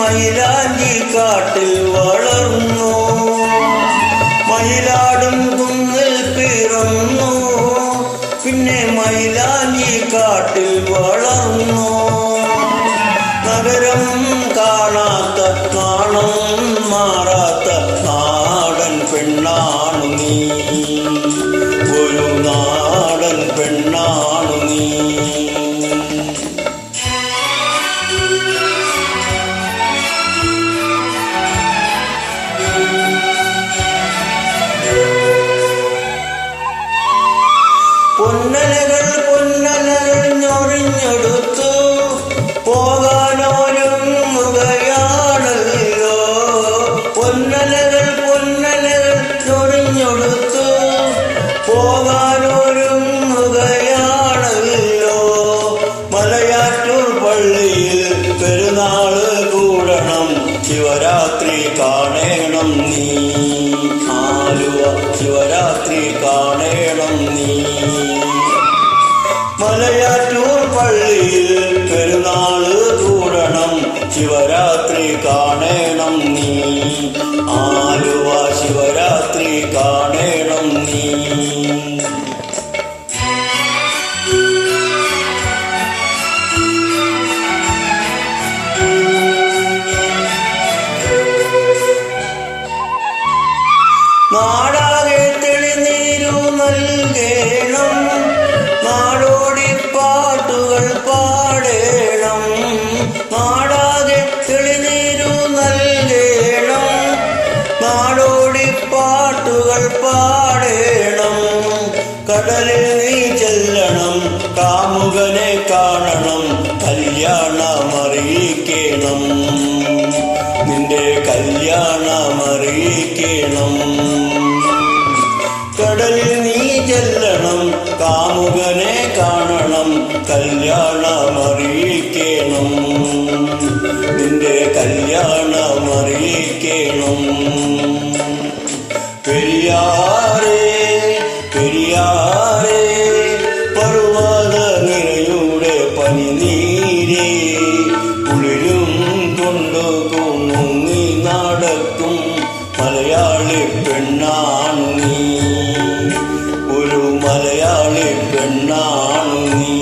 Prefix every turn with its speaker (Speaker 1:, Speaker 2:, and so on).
Speaker 1: മയിലാഞ്ചി കാട്ടിൽ വളർന്നു, മയിലാടും കുന്നിൽ പിറന്നു. പിന്നെ മയിലാഞ്ചി കാട്ടിൽ വളർന്നു. നഗരം കാണാത്ത നാണം മാറാത്ത നാടൻ പെണ്ണാണു നീ, ഒരു നാടൻ പെണ്ണാണു നീ. പൊന്നലകൾ പൊന്നലകൾ ഞൊറിഞ്ഞെടുത്തു പോകാനൊരുങ്ങുകയാണല്ലോ. പൊന്നലകൾ പൊന്നലകൾ ഞൊറിഞ്ഞെടുത്തു പോകാനൊരുങ്ങുകയാണല്ലോ. മലയാറ്റൂർ പള്ളിയിൽ പെരുന്നാള് കൂടണം, ശിവരാത്രി കാണണം നീ. ആലുവ ശിവരാത്രി കാണണം നീ. മലയാറ്റൂർ പള്ളിയിൽ പെരുന്നാള് കൂടണം, ശിവരാത്രി കാണണം നീ. ആലുവ ശിവരാത്രി കാണണം നീ. നാടാകെ തെളിനീരു നൽകേണം, നാടോടി പാട്ടുകൾ പാടേണം. നാടാകെ തെളിനീരു നൽകേണം, നാടോടി പാട്ടുകൾ പാടേണം. കടലിൽ നീ ചെല്ലണം, കാമുകനെ കാണണം, കല്യാണമറിയിക്കണം, നിന്റെ കല്യാണമറിയിക്കണം. കടലിൽ നീ ചെല്ലണം, കാമുകനെ കാണണം, കല്യാണമറിയിക്കണം, നിന്റെ കല്യാണമറിയിക്കണം. പെരിയാറേ പെരിയാറേ പർവ്വത നിരയുടെ പനിനീരേ, കുളിരും കൊണ്ടു കുണുങ്ങി നടക്കും മലയാളി പെണ്ണാണു നീ, ഒരു മലയാളി പെണ്ണാണു നീ.